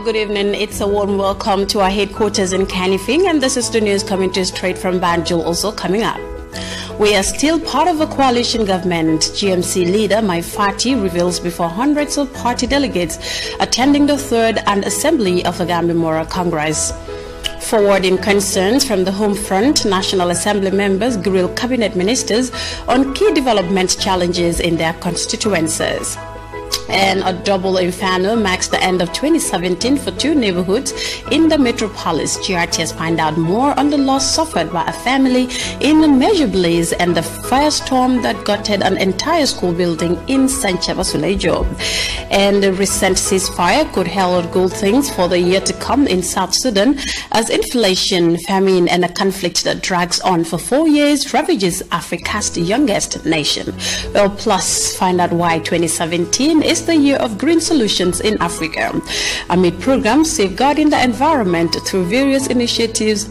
Good evening. It's a warm welcome to our headquarters in Kanifing, and this is the news coming to you straight from Banjul. Also coming up, we are still part of a coalition government. GMC leader Mai Fati reveals before hundreds of party delegates attending the third and assembly of the Gambia Congress. Forwarding concerns from the home front, National Assembly members grill cabinet ministers on key development challenges in their constituencies. And a double inferno marks the end of 2017 for two neighborhoods in the metropolis. GRTS find out more on the loss suffered by a family in a major blaze and the firestorm that gutted an entire school building in Sanchaba Sulejo. And the recent ceasefire could herald good things for the year to come in South Sudan, as inflation, famine, and a conflict that drags on for 4 years ravages Africa's youngest nation. Well, plus find out why 2017 is the year of green solutions in Africa, amid programs safeguarding the environment through various initiatives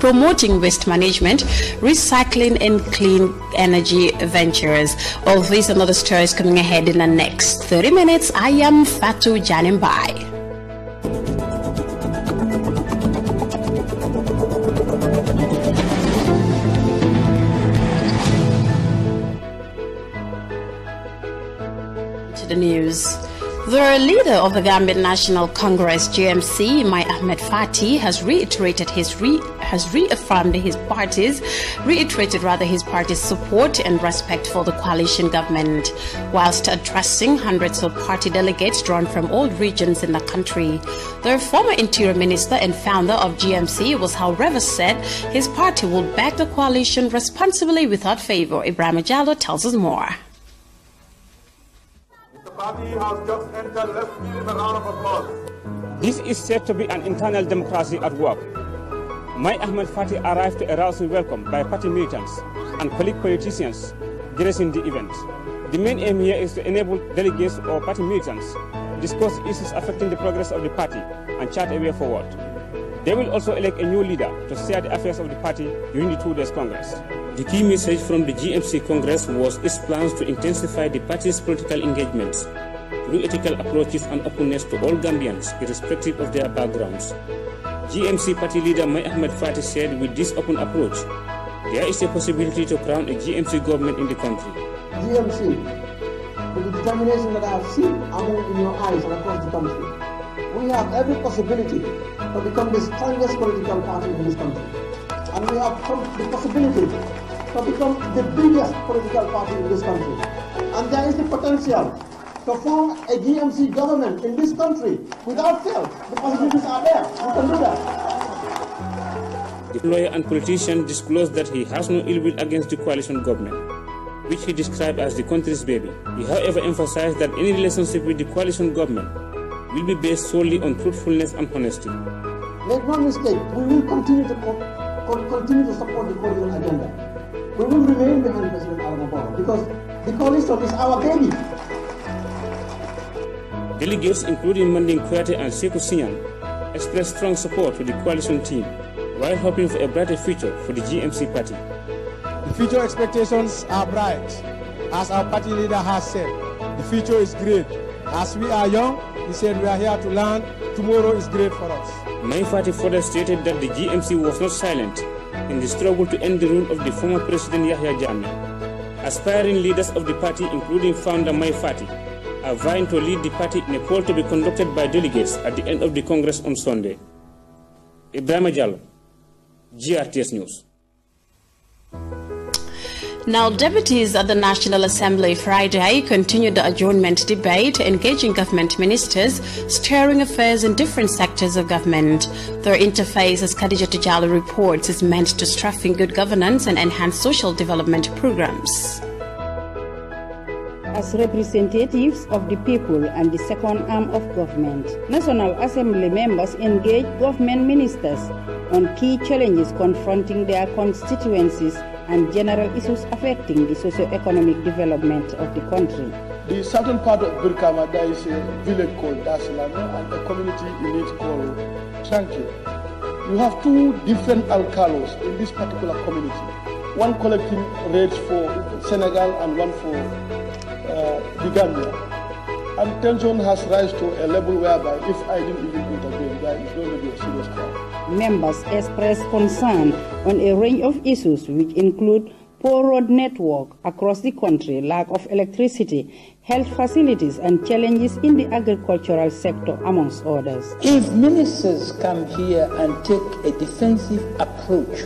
promoting waste management, recycling, and clean energy ventures. All these and other stories coming ahead in the next 30 minutes. I am Fatu Janimbai. The news. The leader of the Gambian National Congress, GMC, Mai Ahmed Fati, has reiterated his party's support and respect for the coalition government, whilst addressing hundreds of party delegates drawn from all regions in the country. The former Interior Minister and founder of GMC was, however, said his party will back the coalition responsibly without favor. Ibrahim Jallo tells us more. Party has just entered. Let's give him a round of applause. This is said to be an internal democracy at work. Mai Ahmed Fati arrived to a rousing welcome by party militants and colleague politicians gracing the event. The main aim here is to enable delegates or party militants to discuss issues affecting the progress of the party and chart a way forward. They will also elect a new leader to steer the affairs of the party during the 2 days Congress. The key message from the GFC Congress was its plans to intensify the party's political engagements through ethical approaches and openness to all Gambians, irrespective of their backgrounds. GMC party leader Mai Ahmed Fati said with this open approach, there is a possibility to crown a GMC government in the country. GMC, with the determination that I have seen in your eyes and across the country, we have every possibility to become the strongest political party in this country. And we have the possibility to become the biggest political party in this country. And there is the potential to form a GMC government in this country without fail. The possibilities are there. We can do that. The lawyer and politician disclosed that he has no ill will against the coalition government, which he described as the country's baby. He however emphasized that any relationship with the coalition government will be based solely on truthfulness and honesty. Make no mistake, we will continue to support the coalition agenda. We will remain behind President Al-Mabara because the coalition is our baby. Delegates, including Manding Kwete and Sekou Sian, expressed strong support to the coalition team while hoping for a brighter future for the GMC party. The future expectations are bright. As our party leader has said, the future is great. As we are young, he said we are here to learn. Tomorrow is great for us. Mai Fati further stated that the GMC was not silent in the struggle to end the rule of the former President Yahya Jammeh. Aspiring leaders of the party, including founder Mai Fati, are vying to lead the party in a poll to be conducted by delegates at the end of the Congress on Sunday. Ibrahim Jallo, GRTS News. Now, deputies at the National Assembly Friday continued the adjournment debate, engaging government ministers, steering affairs in different sectors of government. Their interface, as Khadija Tijalo reports, is meant to strengthen good governance and enhance social development programs. As representatives of the people and the second arm of government, National Assembly members engage government ministers on key challenges confronting their constituencies and general issues affecting the socio-economic development of the country. The southern part of Burkama, there is a village called Dasilano and a community in it called Tranquil. You have two different alcalos in this particular community. One collecting rates for Senegal and one for the Gambia. And tension has risen to a level whereby if I didn't even intervene, there is going to be a serious crime. Members expressed concern on a range of issues which include poor road network across the country, lack of electricity, health facilities, and challenges in the agricultural sector, amongst others. If ministers come here and take a defensive approach,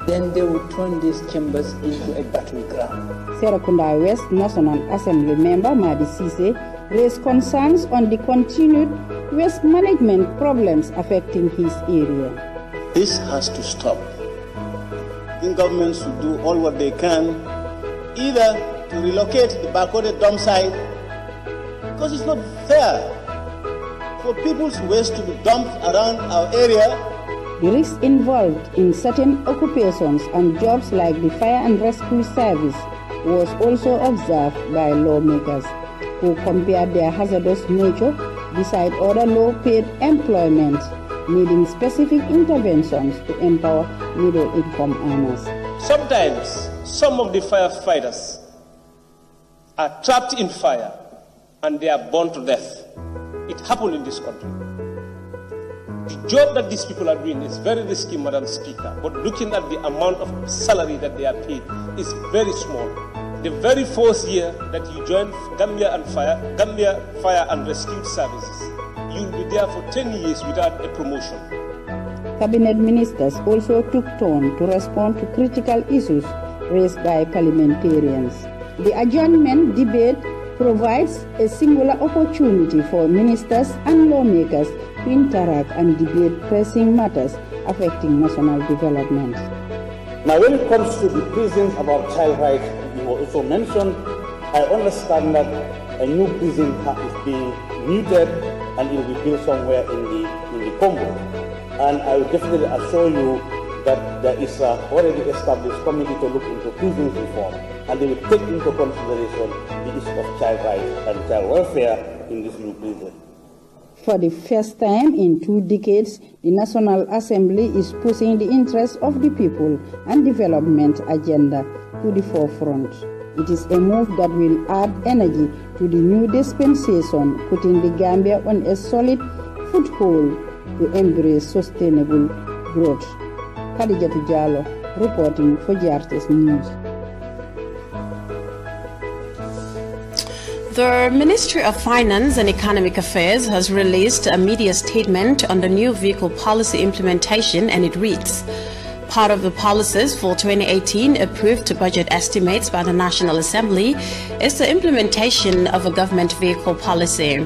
then they will turn these chambers into a battleground. Serekunda West National Assembly member Madi Sise raised concerns on the continued waste management problems affecting his area. This has to stop. I think governments should do all what they can, either to relocate the backwarded dump site, because it's not fair for people's waste to be dumped around our area. The risks involved in certain occupations and jobs like the fire and rescue service was also observed by lawmakers, who compared their hazardous nature beside other low-paid employment, needing specific interventions to empower middle-income earners. Sometimes some of the firefighters are trapped in fire and they are burned to death. It happened in this country. The job that these people are doing is very risky, Madam Speaker, but looking at the amount of salary that they are paid is very small. The very first year that you join Gambia Fire and Rescue Services, you'll be there for 10 years without a promotion. Cabinet ministers also took turn to respond to critical issues raised by parliamentarians. The adjournment debate provides a singular opportunity for ministers and lawmakers to interact and debate pressing matters affecting national development. Now, when it comes to the prisons about child rights, you also mentioned, I understand that a new prison is being mooted and it will be built somewhere in the Congo. And I will definitely assure you that there is a already established committee to look into prison reform, and they will take into consideration the issue of child rights and child welfare in this new prison. For the first time in 2 decades, the National Assembly is pushing the interests of the people and development agenda to the forefront. It is a move that will add energy to the new dispensation, putting the Gambia on a solid foothold to embrace sustainable growth. Khadijatu Jallow, reporting for GRTS News. The Ministry of Finance and Economic Affairs has released a media statement on the new vehicle policy implementation, and it reads, part of the policies for 2018 approved to budget estimates by the National Assembly is the implementation of a government vehicle policy.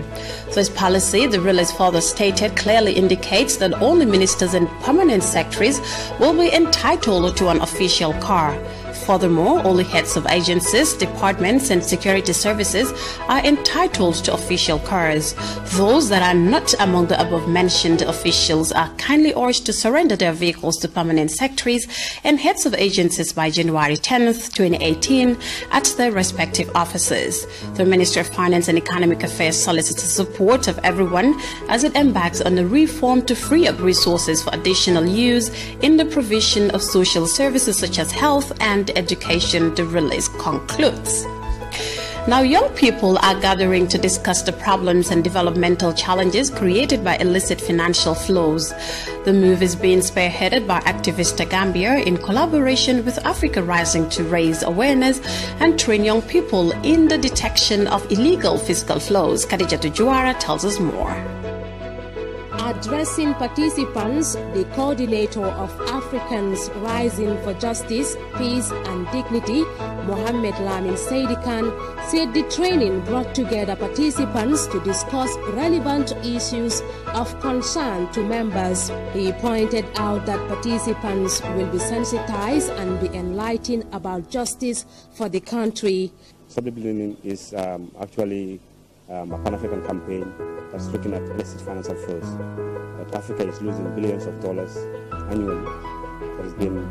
This policy, the release further stated, clearly indicates that only ministers and permanent secretaries will be entitled to an official car. Furthermore, only heads of agencies, departments, and security services are entitled to official cars. Those that are not among the above-mentioned officials are kindly urged to surrender their vehicles to permanent secretaries and heads of agencies by January 10th, 2018 at their respective offices. The Ministry of Finance and Economic Affairs solicits the support of everyone as it embarks on a reform to free up resources for additional use in the provision of social services such as health and education, the release concludes. Now, young people are gathering to discuss the problems and developmental challenges created by illicit financial flows. The move is being spearheaded by Activista Gambia in collaboration with Africa Rising to raise awareness and train young people in the detection of illegal fiscal flows. Khadijatu Juara tells us more. Addressing participants, the coordinator of Africans Rising for Justice, Peace and Dignity, Mohammed Lamin Saidikan, said the training brought together participants to discuss relevant issues of concern to members. He pointed out that participants will be sensitized and be enlightened about justice for the country. Stop-the-Bleeding is actually a Pan-African campaign that's looking at illicit financial flows. That Africa is losing billions of dollars annually. There's been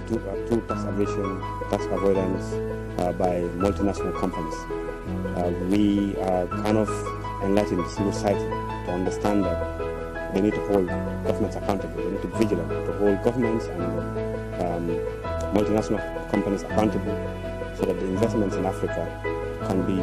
through tax evasion, tax avoidance by multinational companies. We are kind of enlightening civil society to understand that they need to hold governments accountable. They need to be vigilant to hold governments and multinational companies accountable so that the investments in Africa can be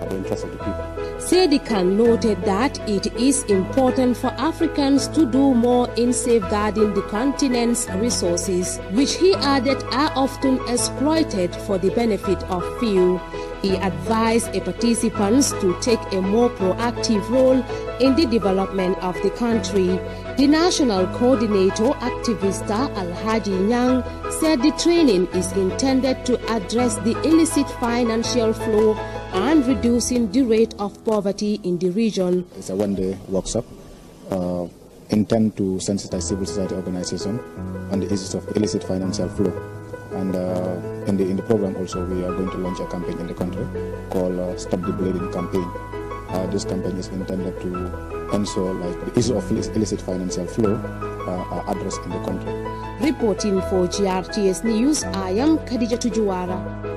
the interest of the people. Sedikan noted that it is important for Africans to do more in safeguarding the continent's resources, which he added are often exploited for the benefit of few. He advised participants to take a more proactive role in the development of the country. The national coordinator, activista Alhaji Nyang, said the training is intended to address the illicit financial flow and reducing the rate of poverty in the region. It's a one-day workshop intended to sensitize civil society organizations on the issues of illicit financial flow. And in the program also we are going to launch a campaign in the country called Stop the Bleeding campaign. This campaign is intended to ensure the issue of illicit financial flow are addressed in the country. Reporting for GRTS News, I am Khadija Tujuwara.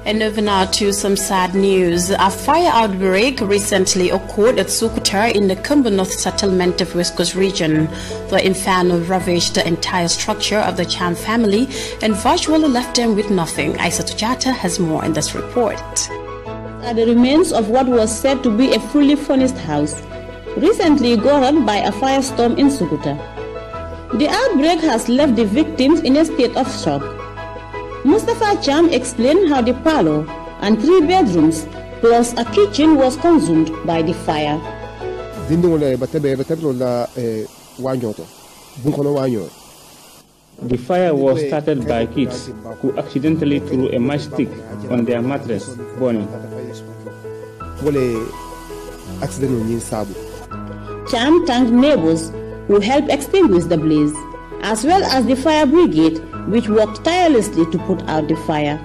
And over now to some sad news. A fire outbreak recently occurred at Sukuta in the Kumba North settlement of West Coast region. The inferno ravaged the entire structure of the Cham family and virtually left them with nothing. Aisa Tujata has more in this report. Are the remains of what was said to be a fully furnished house, recently gutted by a firestorm in Sukuta. The outbreak has left the victims in a state of shock. Mustafa Cham explained how the parlor and 3 bedrooms plus a kitchen was consumed by the fire. The fire was started by kids who accidentally threw a matchstick on their mattress, burning. Cham thanked neighbors who helped extinguish the blaze, as well as the fire brigade, which worked tirelessly to put out the fire.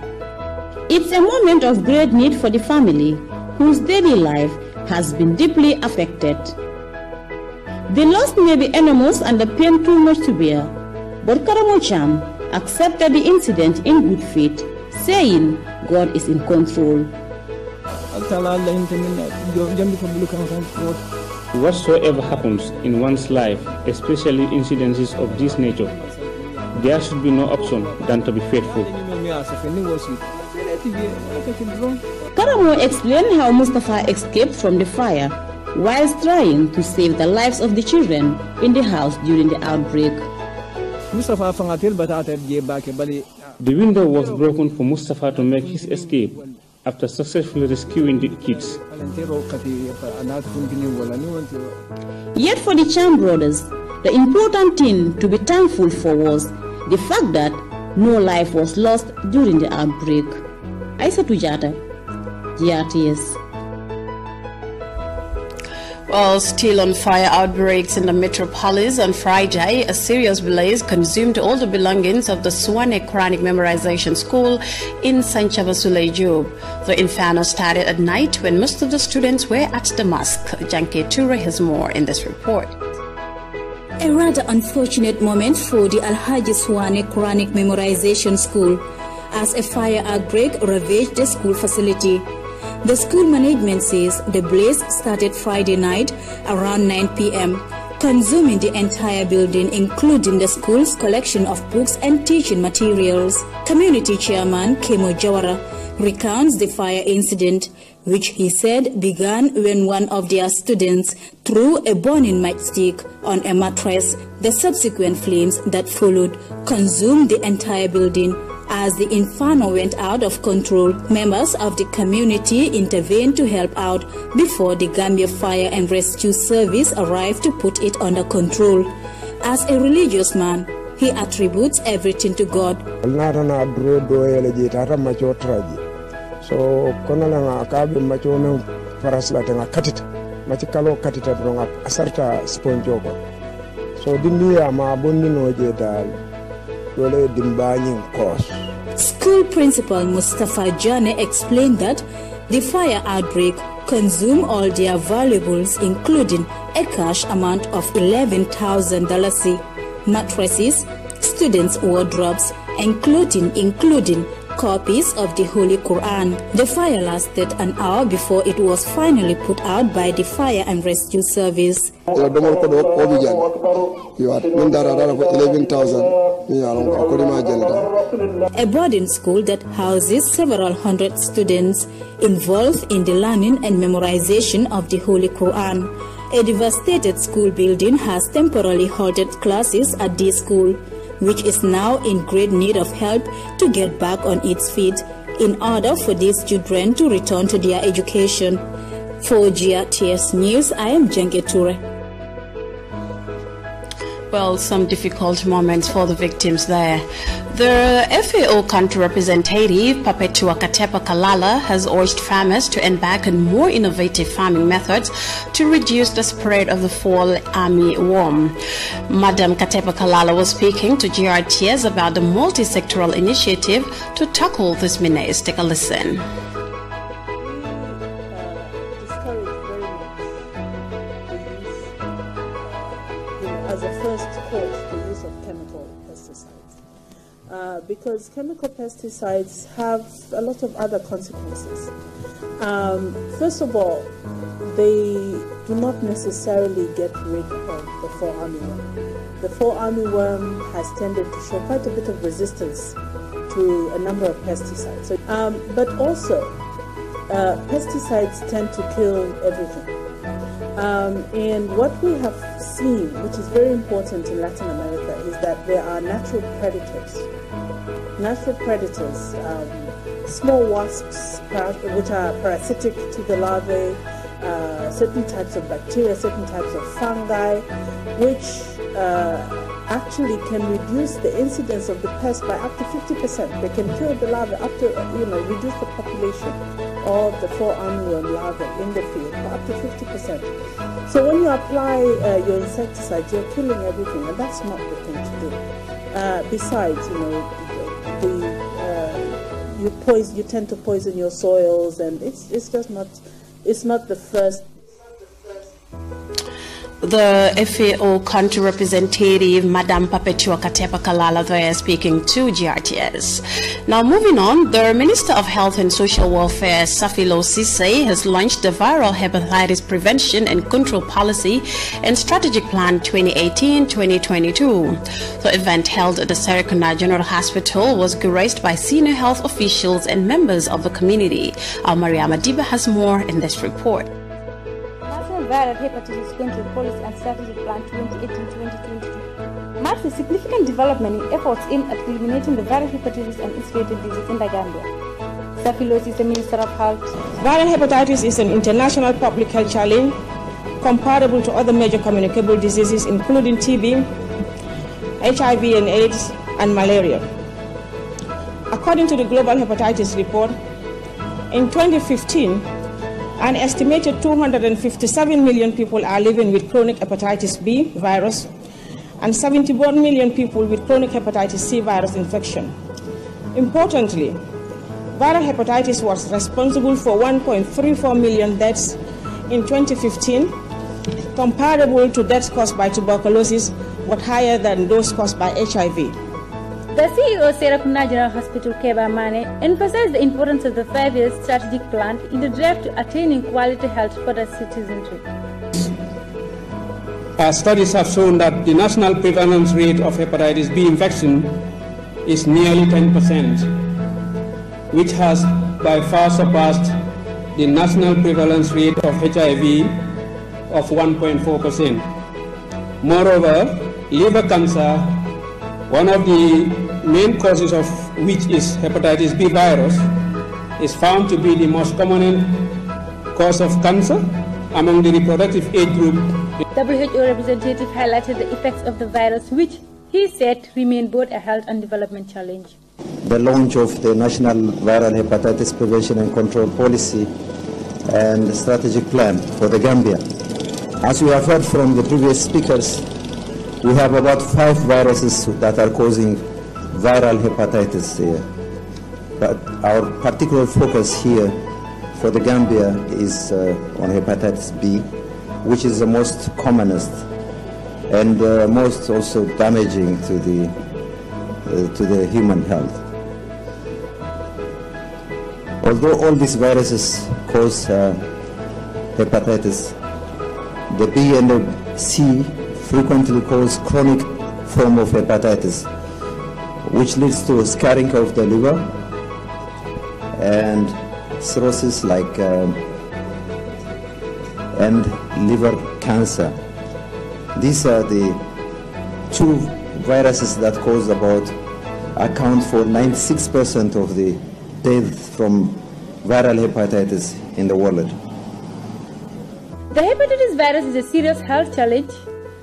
It's a moment of great need for the family, whose daily life has been deeply affected. The loss may be enormous and the pain too much to bear, but Karamo Cham accepted the incident in good faith, saying God is in control. Whatsoever happens in one's life, especially incidences of this nature, there should be no option than to be faithful. Karamo explained how Mustafa escaped from the fire whilst trying to save the lives of the children in the house during the outbreak. The window was broken for Mustafa to make his escape after successfully rescuing the kids. Yet for the Cham brothers, the important thing to be thankful for was the fact that no life was lost during the outbreak. Aisa Tujata, GRTS. Well, still on fire outbreaks in the metropolis, on Friday, a serious blaze consumed all the belongings of the Quranic memorization school in Sanchavasule Job. The inferno started at night when most of the students were at the mosque. Janke Ture has more in this report. A rather unfortunate moment for the Alhaji Quranic memorization school, as a fire outbreak ravaged the school facility. The school management says the blaze started Friday night around 9 p.m., consuming the entire building, including the school's collection of books and teaching materials. Community Chairman Kemo Jawara recounts the fire incident, which he said began when one of their students threw a burning matchstick on a mattress. The subsequent flames that followed consumed the entire building. As the inferno went out of control, members of the community intervened to help out before the Gambia Fire and Rescue Service arrived to put it under control. As a religious man, he attributes everything to God. So konala akabe macho me farasla tanga katita machikalo katita dronga asarta sponjoko so dindiya ma bonni no jedal dole dimbani cause. School principal Mustafa Jane explained that the fire outbreak consumed all their valuables, including a cash amount of $11,000, mattresses, students' wardrobes, including copies of the Holy Quran. The fire lasted an hour before it was finally put out by the fire and rescue service. A boarding school that houses several hundred students involved in the learning and memorization of the Holy Quran. A devastated school building has temporarily halted classes at this school, which is now in great need of help to get back on its feet in order for these children to return to their education. For GRTS News, I am Jenke Toure. Well, some difficult moments for the victims there. The FAO country representative, Papetua Katepa Kalala, has urged farmers to embark on more innovative farming methods to reduce the spread of the fall army worm. Madam Katepa Kalala was speaking to GRTS about the multi-sectoral initiative to tackle this menace. Take a listen. Because chemical pesticides have a lot of other consequences. First of all, they do not necessarily get rid of the fall armyworm. The fall armyworm has tended to show quite a bit of resistance to a number of pesticides. But also, pesticides tend to kill everything. And what we have seen, which is very important in Latin America, is that there are natural predators. Natural predators, small wasps, which are parasitic to the larvae, certain types of bacteria, certain types of fungi, which actually can reduce the incidence of the pest by up to 50%. They can kill the larvae up to, reduce the population of the fall armyworm larvae in the field by up to 50%. So when you apply your insecticide, you're killing everything, and that's not the thing to do. Besides, you tend to poison your soils, and it's just not. It's not the first. The FAO country representative, Madam Papetua Katepa Kalala, there speaking to GRTS. Now moving on, the Minister of Health and Social Welfare, Safilo Sise, has launched the Viral Hepatitis Prevention and Control Policy and Strategic Plan 2018-2022. The event held at the Serekunda General Hospital was graced by senior health officials and members of the community. Maria Madiba has more in this report. Viral Hepatitis Control Policy and Strategic Plan 2018-2022 marks a significant development in efforts aimed at eliminating the viral hepatitis and its related disease in the Gambia. Safilos is the Minister of Health. Viral hepatitis is an international public health challenge comparable to other major communicable diseases including TB, HIV and AIDS, and malaria. According to the Global Hepatitis Report, in 2015, an estimated 257 million people are living with chronic hepatitis B virus and 71 million people with chronic hepatitis C virus infection. Importantly, viral hepatitis was responsible for 1.34 million deaths in 2015, comparable to deaths caused by tuberculosis, but higher than those caused by HIV. The CEO of Serekunda General Hospital, Keba Mane, emphasized the importance of the 5-year strategic plan in the drive to attaining quality health for the citizenry. Our studies have shown that the national prevalence rate of hepatitis B infection is nearly 10%, which has by far surpassed the national prevalence rate of HIV of 1.4%. Moreover, liver cancer, one of the main causes of which is hepatitis B virus, is found to be the most common cause of cancer among the reproductive age group. The WHO representative highlighted the effects of the virus, which he said remain both a health and development challenge. The launch of the National Viral Hepatitis Prevention and Control Policy and Strategic Plan for the Gambia. As we have heard from the previous speakers, we have about 5 viruses that are causing viral hepatitis here. But our particular focus here for the Gambia is on hepatitis B, which is the most commonest and most also damaging to the human health. Although all these viruses cause hepatitis, the B and the C frequently cause chronic form of hepatitis, which leads to scarring of the liver and cirrhosis and liver cancer. These are the two viruses that account for 96% of the death from viral hepatitis in the world. The hepatitis virus is a serious health challenge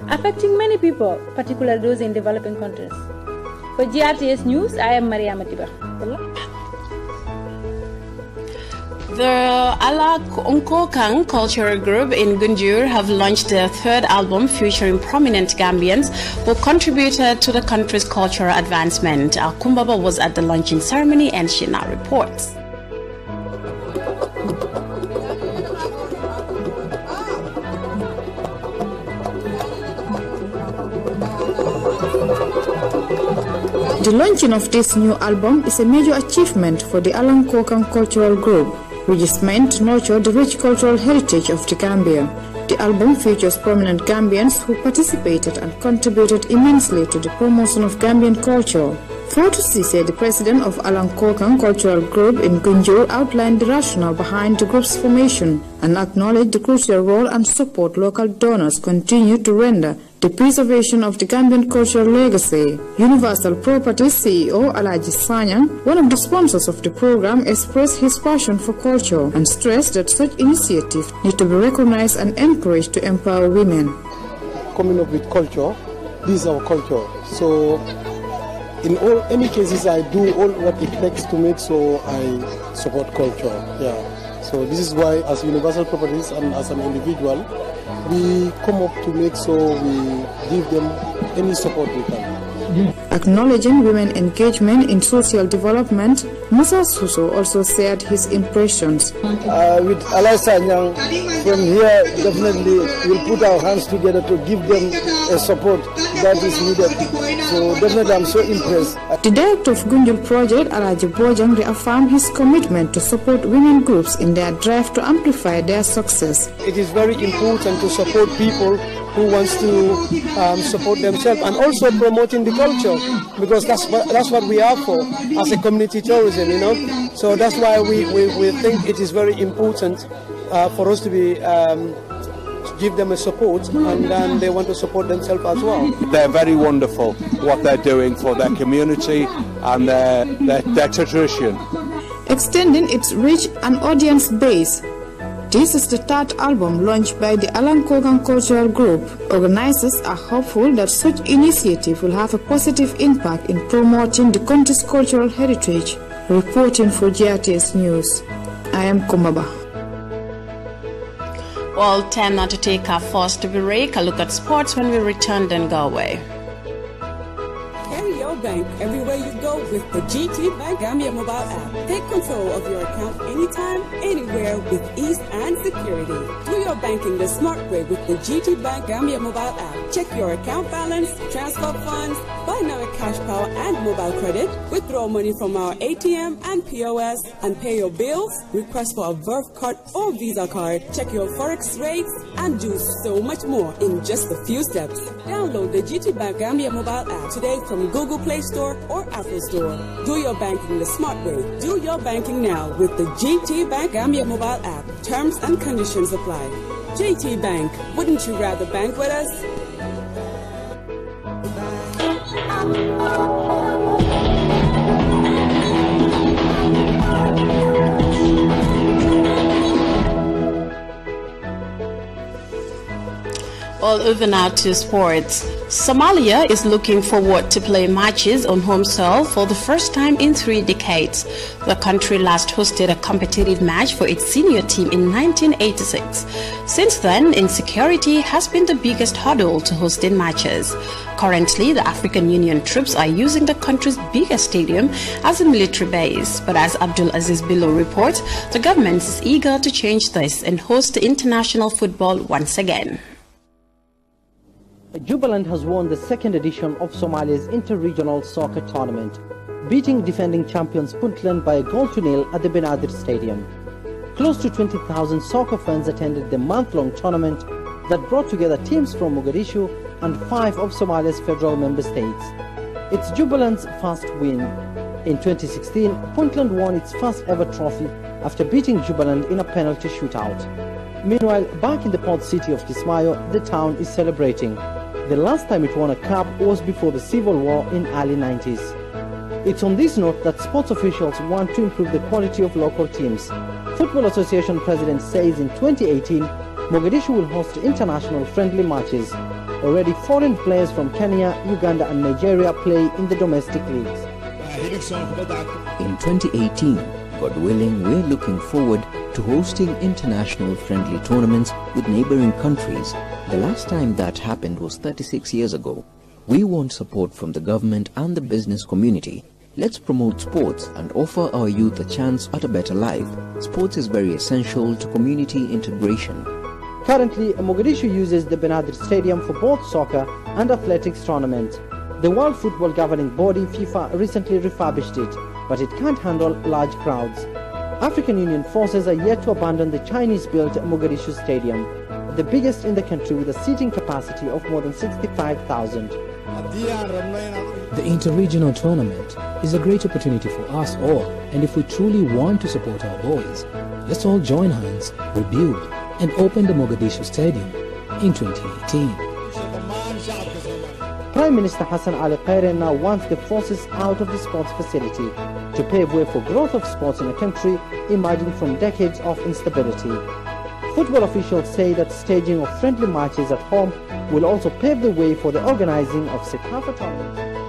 affecting many people, particularly those in developing countries. For GRTS News, I am Maria Matiba. The Ala Nkokang Cultural Group in Gunjur have launched their third album featuring prominent Gambians who contributed to the country's cultural advancement. Kumbaba was at the launching ceremony and she now reports. The launching of this new album is a major achievement for the Ala Nkokang Cultural Group, which is meant to nurture the rich cultural heritage of the Gambia. The album features prominent Gambians who participated and contributed immensely to the promotion of Gambian culture. Fatou Cissé, the president of Ala Nkokang Cultural Group in Gunjur, outlined the rationale behind the group's formation and acknowledged the crucial role and support local donors continue to render the preservation of the Gambian cultural legacy. Universal Properties CEO Alaji Sanyang, one of the sponsors of the program, expressed his passion for culture and stressed that such initiatives need to be recognized and encouraged to empower women. Coming up with culture, this is our culture. So in any cases, I do all what it takes to make sure I support culture. Yeah. So this is why, as Universal Properties and as an individual, we come up to make sure we give them any support we can. Acknowledging women engagement in social development, Musa Suso also shared his impressions. With Alai Sanyang, from here, definitely we'll put our hands together to give them a support that is needed. So definitely I'm so impressed. The director of Gunjul Project, Alaji Bojang, reaffirmed his commitment to support women groups in their drive to amplify their success. It is very important to support people who wants to support themselves and also promoting the culture, because that's what we are for as a community tourism, you know. So that's why we think it is very important for us to be give them a support, and then they want to support themselves as well. They're very wonderful what they're doing for their community and their tradition. Extending its reach and audience base, this is the third album launched by the Ala Nkokang Cultural Group. Organizers are hopeful that such initiative will have a positive impact in promoting the country's cultural heritage. Reporting for GRTS News, I am Kumaba. Well, time now to take our first break. A look at sports when we return, then go away. Carry your bank everywhere you go with the GT Bank Gambia mobile app. Take control of your account anytime, anywhere with ease and security. Do your banking the smart way with the GT Bank Gambia mobile app. Check your account balance, transfer funds, buy now with cash power and mobile credit, withdraw money from our ATM and POS, and pay your bills, request for a Verve card or Visa card, check your Forex rates, and do so much more in just a few steps. Download the GT Bank Gambia mobile app today from Google Play Store or Apple Store. Do your banking the smart way. Do your banking now with the GT Bank Gambia mobile app. Terms and conditions apply. GT Bank, wouldn't you rather bank with us? Well, over now to sports. Somalia is looking forward to play matches on home soil for the first time in 3 decades. The country last hosted a competitive match for its senior team in 1986. Since then, insecurity has been the biggest hurdle to hosting matches. Currently, the African Union troops are using the country's biggest stadium as a military base. But as Abdul Aziz Bilo reports, the government is eager to change this and host international football once again. Jubaland has won the second edition of Somalia's inter-regional soccer tournament, beating defending champions Puntland by a goal to nil at the Benadir Stadium. Close to 20,000 soccer fans attended the month-long tournament that brought together teams from Mogadishu and 5 of Somalia's federal member states. It's Jubaland's first win. In 2016, Puntland won its first ever trophy after beating Jubaland in a penalty shootout. Meanwhile, back in the port city of Kismayo, the town is celebrating. The last time it won a cup was before the civil war in early 90s. It's on this note that sports officials want to improve the quality of local teams. Football Association President says in 2018, Mogadishu will host international friendly matches. Already foreign players from Kenya, Uganda and Nigeria play in the domestic leagues. In 2018, God willing, we're looking forward to hosting international friendly tournaments with neighboring countries. The last time that happened was 36 years ago. We want support from the government and the business community. Let's promote sports and offer our youth a chance at a better life. Sports is very essential to community integration. Currently, Mogadishu uses the Benadir Stadium for both soccer and athletics tournaments. The World Football Governing Body, FIFA, recently refurbished it, but it can't handle large crowds. African Union forces are yet to abandon the Chinese-built Mogadishu Stadium, the biggest in the country with a seating capacity of more than 65,000. The inter-regional tournament is a great opportunity for us all, and if we truly want to support our boys, let's all join hands, rebuild, and open the Mogadishu Stadium in 2018. Prime Minister Hassan Ali Khayre now wants the forces out of the sports facility to pave way for growth of sports in a country emerging from decades of instability. Football officials say that staging of friendly matches at home will also pave the way for the organizing of Sekafa tournaments.